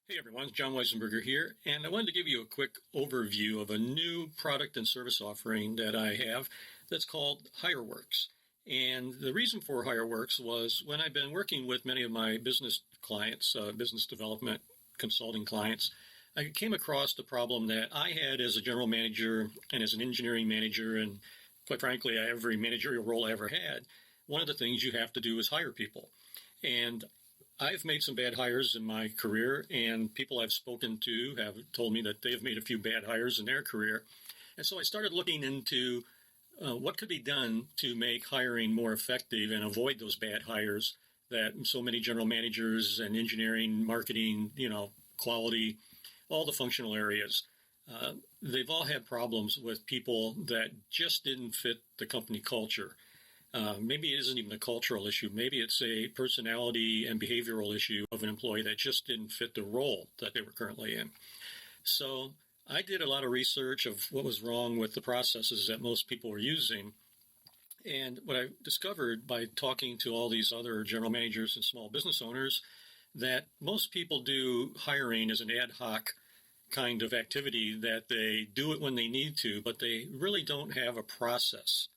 Hey everyone, it's John Weisenberger here, and I wanted to give you a quick overview of a new product and service offering that I have that's called HireWorks. And the reason for HireWorks was when I've been working with many of my business clients, business development consulting clients, I came across the problem that I had as a general manager and as an engineering manager, and quite frankly, every managerial role I ever had. One of the things you have to do is hire people. And I've made some bad hires in my career, and people I've spoken to have told me that they've made a few bad hires in their career. And so I started looking into what could be done to make hiring more effective and avoid those bad hires that so many general managers and engineering, marketing, quality, all the functional areas. They've all had problems with people that just didn't fit the company culture. Maybe it isn't even a cultural issue. Maybe it's a personality and behavioral issue of an employee that just didn't fit the role that they were currently in. So I did a lot of research of what was wrong with the processes that most people were using. And what I discovered by talking to all these other general managers and small business owners, that most people do hiring as an ad hoc kind of activity, that they do it when they need to, but they really don't have a process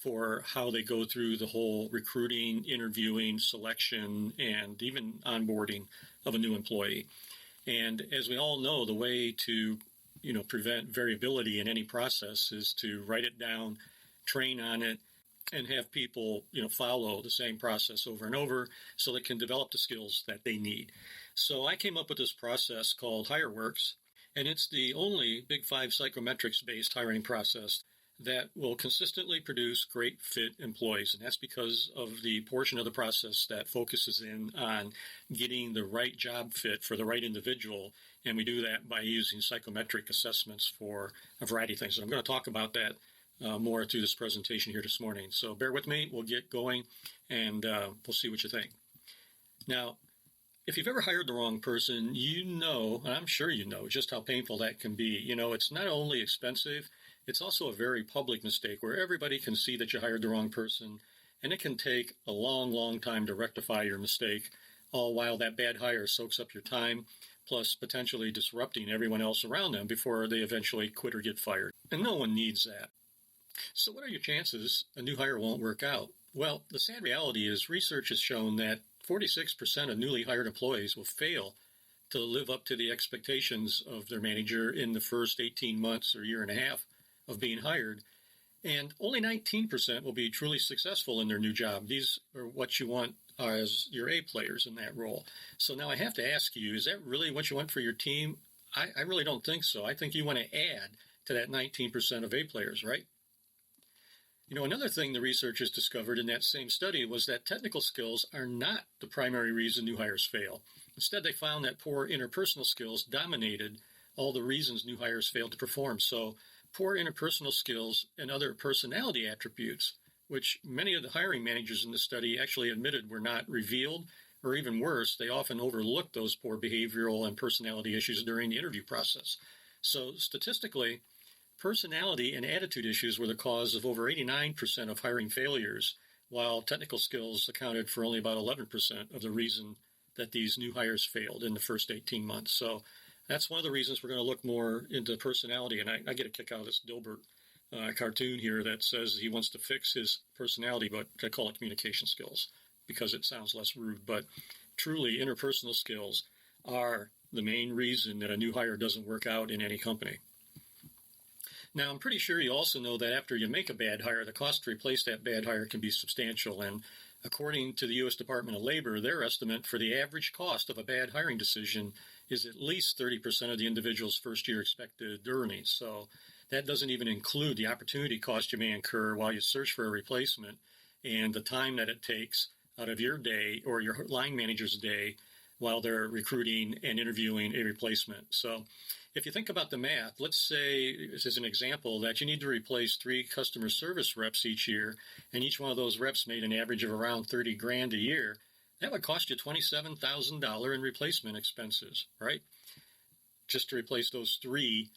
for how they go through the whole recruiting, interviewing, selection, and even onboarding of a new employee. And as we all know, the way to, prevent variability in any process is to write it down, train on it, and have people, follow the same process over and over so they can develop the skills that they need. So I came up with this process called HireWorks, and it's the only Big Five psychometrics-based hiring process that will consistently produce great fit employees. And that's because of the portion of the process that focuses in on getting the right job fit for the right individual. And we do that by using psychometric assessments for a variety of things. And I'm going to talk about that more through this presentation here this morning. So bear with me. We'll get going and we'll see what you think. Now, if you've ever hired the wrong person, and I'm sure you know, just how painful that can be. It's not only expensive, it's also a very public mistake where everybody can see that you hired the wrong person, and it can take a long, long time to rectify your mistake, all while that bad hire soaks up your time, plus potentially disrupting everyone else around them before they eventually quit or get fired. And no one needs that. So what are your chances a new hire won't work out? Well, the sad reality is research has shown that 46% of newly hired employees will fail to live up to the expectations of their manager in the first 18 months or year and a half of being hired. And only 19% will be truly successful in their new job. These are what you want as your A players in that role. So now I have to ask you, is that really what you want for your team? I really don't think so. I think you want to add to that 19% of A players, right? Another thing the researchers discovered in that same study was that technical skills are not the primary reason new hires fail. Instead, they found that poor interpersonal skills dominated all the reasons new hires failed to perform. So poor interpersonal skills and other personality attributes, which many of the hiring managers in the study actually admitted were not revealed, or even worse, they often overlooked those poor behavioral and personality issues during the interview process. So statistically, personality and attitude issues were the cause of over 89% of hiring failures, while technical skills accounted for only about 11% of the reason that these new hires failed in the first 18 months. So that's one of the reasons we're going to look more into personality. And I get a kick out of this Dilbert cartoon here that says he wants to fix his personality, but I call it communication skills because it sounds less rude. But truly, interpersonal skills are the main reason that a new hire doesn't work out in any company. Now, I'm pretty sure you also know that after you make a bad hire, the cost to replace that bad hire can be substantial. And according to the U.S. Department of Labor, their estimate for the average cost of a bad hiring decision is at least 30% of the individual's first-year expected earnings. So that doesn't even include the opportunity cost you may incur while you search for a replacement and the time that it takes out of your day or your line manager's day while they're recruiting and interviewing a replacement. So if you think about the math, let's say, as an example, that you need to replace 3 customer service reps each year, and each one of those reps made an average of around $30,000 a year. That would cost you $27,000 in replacement expenses, right? Just to replace those 3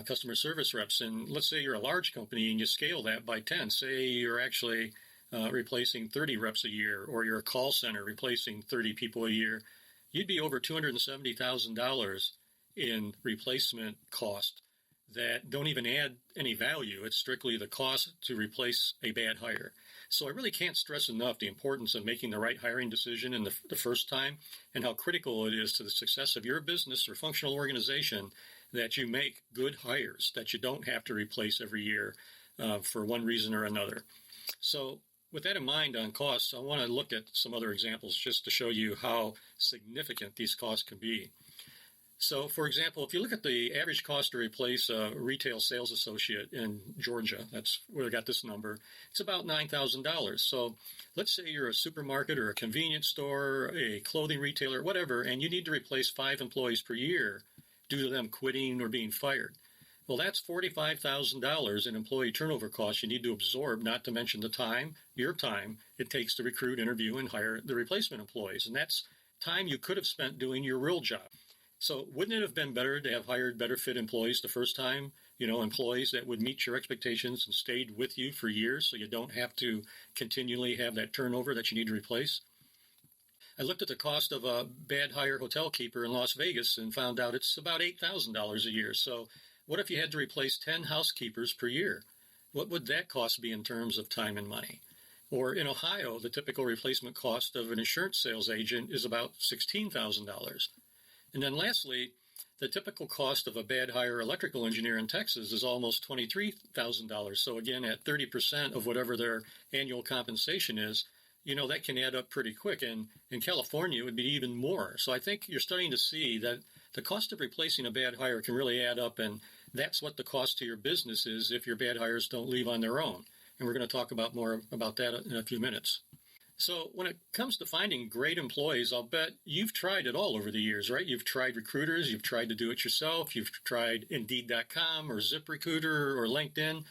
customer service reps. And let's say you're a large company and you scale that by 10. Say you're actually replacing 30 reps a year, or you're a call center replacing 30 people a year. you'd be over $270,000 in replacement cost that don't even add any value. It's strictly the cost to replace a bad hire. So I really can't stress enough the importance of making the right hiring decision in the first time, and how critical it is to the success of your business or functional organization that you make good hires that you don't have to replace every year for one reason or another. So with that in mind on costs, I want to look at some other examples just to show you how significant these costs can be. So, for example, if you look at the average cost to replace a retail sales associate in Georgia, that's where I got this number, it's about $9,000. So let's say you're a supermarket or a convenience store, a clothing retailer, whatever, and you need to replace 5 employees per year due to them quitting or being fired. Well, that's $45,000 in employee turnover costs you need to absorb, not to mention the time, your time, it takes to recruit, interview, and hire the replacement employees. And that's time you could have spent doing your real job. So wouldn't it have been better to have hired better fit employees the first time, employees that would meet your expectations and stayed with you for years so you don't have to continually have that turnover that you need to replace? I looked at the cost of a bad hire hotel keeper in Las Vegas and found out it's about $8,000 a year. So what if you had to replace 10 housekeepers per year? What would that cost be in terms of time and money? Or in Ohio, the typical replacement cost of an insurance sales agent is about $16,000. And then lastly, the typical cost of a bad hire electrical engineer in Texas is almost $23,000. So again, at 30% of whatever their annual compensation is, that can add up pretty quick. And in California, it would be even more. So I think you're starting to see that the cost of replacing a bad hire can really add up. And that's what the cost to your business is if your bad hires don't leave on their own. And we're going to talk about more about that in a few minutes. So when it comes to finding great employees, I'll bet you've tried it all over the years, right? You've tried recruiters, you've tried to do it yourself, you've tried Indeed.com or ZipRecruiter or LinkedIn.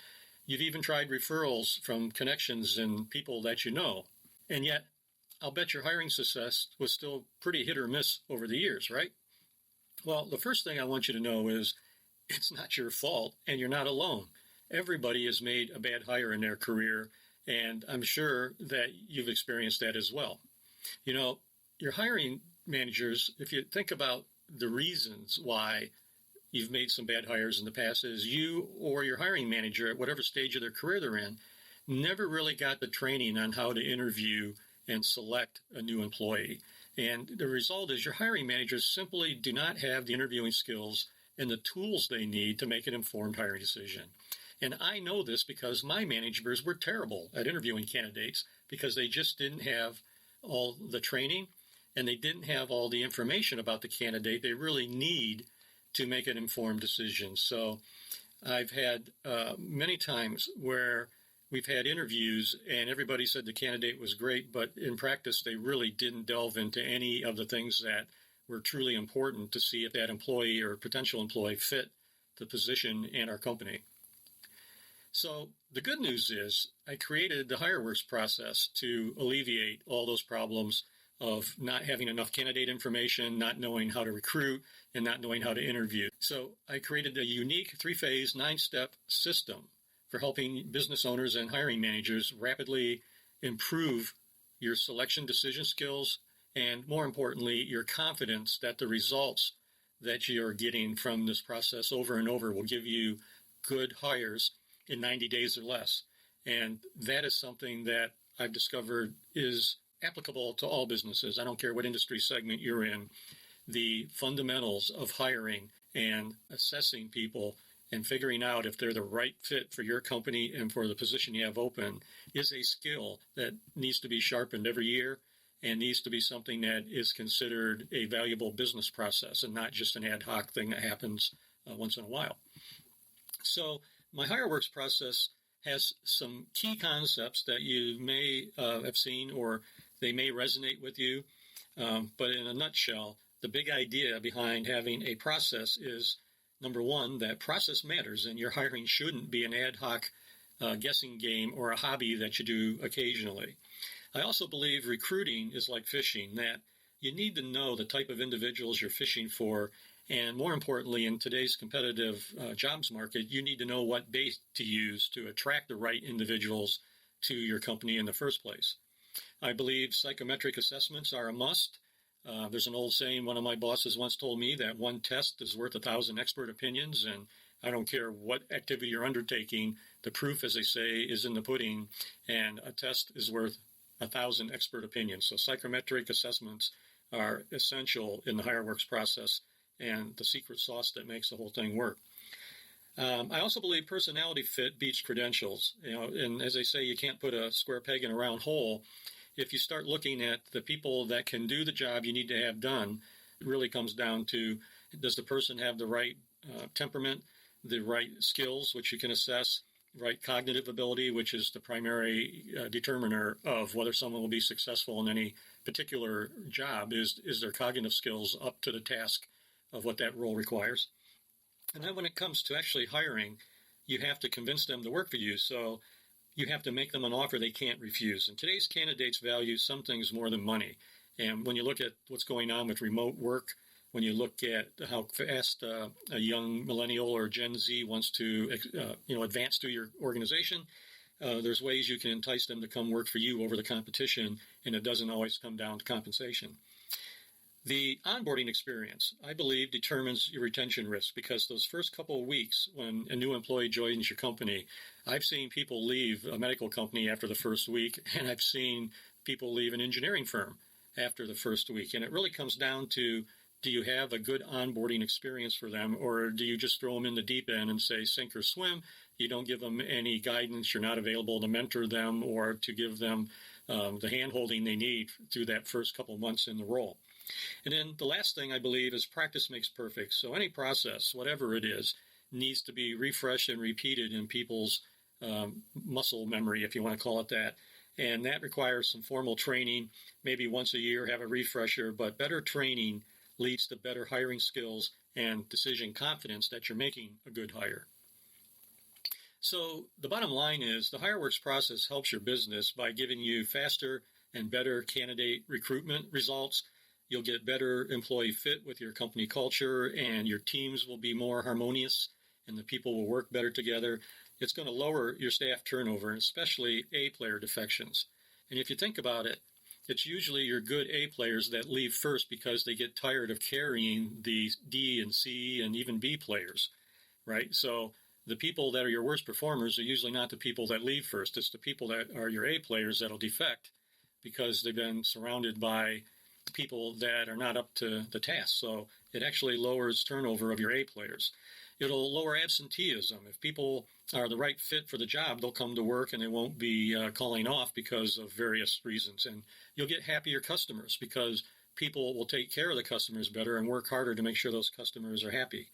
You've even tried referrals from connections and people that you know. And yet, I'll bet your hiring success was still pretty hit or miss over the years, right? Well, the first thing I want you to know is it's not your fault and you're not alone. Everybody has made a bad hire in their career, and I'm sure that you've experienced that as well. Your hiring managers, if you think about the reasons why you've made some bad hires in the past, is you or your hiring manager at whatever stage of their career they're in never really got the training on how to interview and select a new employee. And the result is your hiring managers simply do not have the interviewing skills and the tools they need to make an informed hiring decision. And I know this because my managers were terrible at interviewing candidates because they just didn't have all the training and they didn't have all the information about the candidate they really need to make an informed decision. So I've had many times where we've had interviews and everybody said the candidate was great, but in practice they really didn't delve into any of the things that were truly important to see if that employee or potential employee fit the position and our company. So the good news is I created the HireWorks process to alleviate all those problems of not having enough candidate information, not knowing how to recruit, and not knowing how to interview. So I created a unique 3-phase, 9-step system for helping business owners and hiring managers rapidly improve your selection decision skills and, more importantly, your confidence that the results that you're getting from this process over and over will give you good hires in 90 days or less. And that is something that I've discovered is applicable to all businesses. I don't care what industry segment you're in. The fundamentals of hiring and assessing people and figuring out if they're the right fit for your company and for the position you have open is a skill that needs to be sharpened every year and needs to be something that is considered a valuable business process and not just an ad hoc thing that happens once in a while. So my HireWorks process has some key concepts that you may have seen or they may resonate with you. But in a nutshell, the big idea behind having a process is, number one, that process matters and your hiring shouldn't be an ad hoc guessing game or a hobby that you do occasionally. I also believe recruiting is like fishing, that you need to know the type of individuals you're fishing for. And more importantly, in today's competitive jobs market, you need to know what bait to use to attract the right individuals to your company in the first place. I believe psychometric assessments are a must. There's an old saying one of my bosses once told me that one test is worth 1,000 expert opinions, and I don't care what activity you're undertaking, the proof, as they say, is in the pudding, and a test is worth 1,000 expert opinions. So psychometric assessments are essential in the HireWorks process and the secret sauce that makes the whole thing work. I also believe personality fit beats credentials. And as they say, you can't put a square peg in a round hole. If you start looking at the people that can do the job you need to have done, it really comes down to, does the person have the right temperament, the right skills, which you can assess, right cognitive ability, which is the primary determiner of whether someone will be successful in any particular job, is their cognitive skills up to the task of what that role requires. And then when it comes to actually hiring, you have to convince them to work for you. So you have to make them an offer they can't refuse. And today's candidates value some things more than money. And when you look at what's going on with remote work, when you look at how fast a young millennial or Gen Z wants to advance through your organization, there's ways you can entice them to come work for you over the competition, and it doesn't always come down to compensation. The onboarding experience, I believe, determines your retention risk, because those first couple of weeks when a new employee joins your company, I've seen people leave a medical company after the first week, and I've seen people leave an engineering firm after the first week. And it really comes down to, do you have a good onboarding experience for them, or do you just throw them in the deep end and say sink or swim? You don't give them any guidance. You're not available to mentor them or to give them the hand-holding they need through that first couple of months in the role. And then the last thing I believe is practice makes perfect. So any process, whatever it is, needs to be refreshed and repeated in people's muscle memory, if you want to call it that. And that requires some formal training, maybe once a year, have a refresher, but better training leads to better hiring skills and decision confidence that you're making a good hire. So the bottom line is the HireWorks process helps your business by giving you faster and better candidate recruitment results. You'll get better employee fit with your company culture, and your teams will be more harmonious, and the people will work better together. It's going to lower your staff turnover, and especially A-player defections. And if you think about it, it's usually your good A players that leave first because they get tired of carrying the D and C and even B players, right? So the people that are your worst performers are usually not the people that leave first. It's the people that are your A players that'll defect because they've been surrounded by people that are not up to the task. So it actually lowers turnover of your A players. It'll lower absenteeism. If people are the right fit for the job, they'll come to work and they won't be calling off because of various reasons. And you'll get happier customers because people will take care of the customers better and work harder to make sure those customers are happy.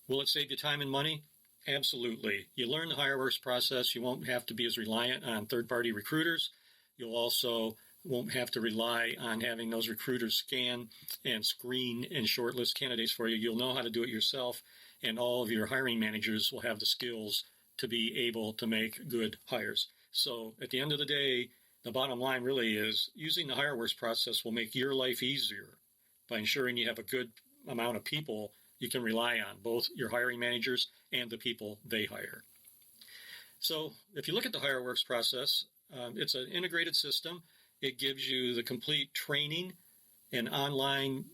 Will it save you time and money? Absolutely. You learn the HireWorks process. You won't have to be as reliant on third-party recruiters. You'll also won't have to rely on having those recruiters scan and screen and shortlist candidates for you. You'll know how to do it yourself, and all of your hiring managers will have the skills to be able to make good hires. So at the end of the day, the bottom line really is using the HireWorks process will make your life easier by ensuring you have a good amount of people you can rely on, both your hiring managers and the people they hire. So if you look at the HireWorks process, it's an integrated system. It gives you the complete training and online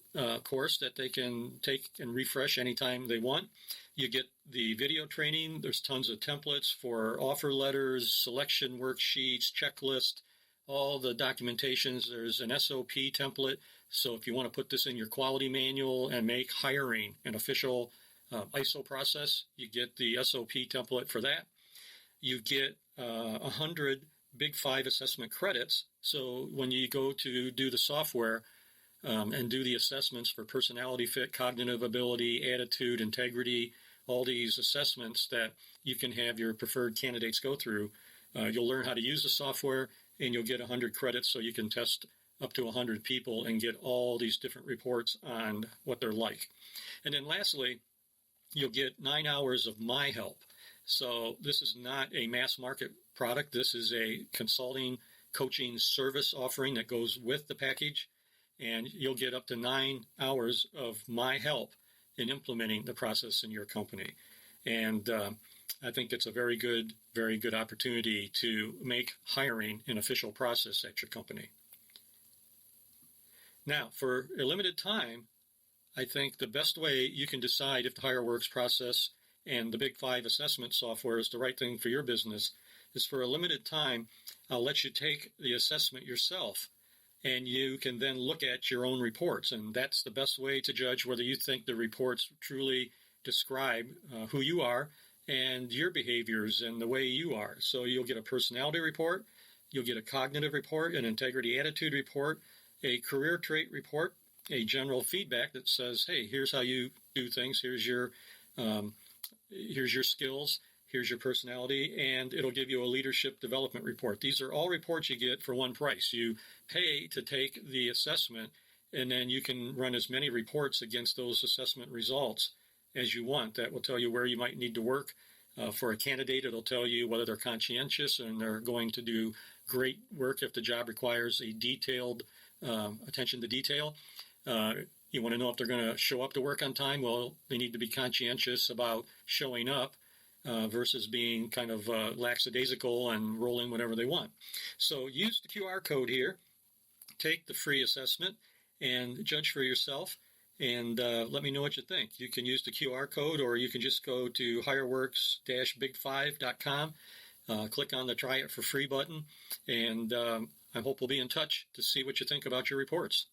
course that they can take and refresh anytime they want. You get the video training. There's tons of templates for offer letters, selection worksheets, checklist, all the documentations. There's an SOP template. So if you want to put this in your quality manual and make hiring an official ISO process, you get the SOP template for that. You get 100 Big Five assessment credits. So when you go to do the software and do the assessments for personality fit, cognitive ability, attitude, integrity, all these assessments that you can have your preferred candidates go through, you'll learn how to use the software, and you'll get 100 credits so you can test up to 100 people and get all these different reports on what they're like. And then lastly, you'll get 9 hours of my help. So this is not a mass market product. This is a consulting, coaching service offering that goes with the package. And you'll get up to 9 hours of my help in implementing the process in your company. And I think it's a very good opportunity to make hiring an official process at your company. Now, for a limited time, I think the best way you can decide if the HireWorks process and the Big Five assessment software is the right thing for your business is for a limited time, I'll let you take the assessment yourself, and you can then look at your own reports. And that's the best way to judge whether you think the reports truly describe who you are and your behaviors and the way you are. So you'll get a personality report, you'll get a cognitive report, an integrity attitude report, a career trait report, a general feedback that says, hey, here's how you do things, here's your skills, here's your personality, and it'll give you a leadership development report. These are all reports you get for one price. You pay to take the assessment, and then you can run as many reports against those assessment results as you want. That will tell you where you might need to work. For a candidate, it'll tell you whether they're conscientious and they're going to do great work if the job requires a detailed attention to detail. You want to know if they're going to show up to work on time. Well, they need to be conscientious about showing up versus being kind of lackadaisical and roll in whatever they want. So use the QR code here, take the free assessment, and judge for yourself. And let me know what you think. You can use the QR code, or you can just go to hireworks-big5.com, click on the Try It for Free button, and I hope we'll be in touch to see what you think about your reports.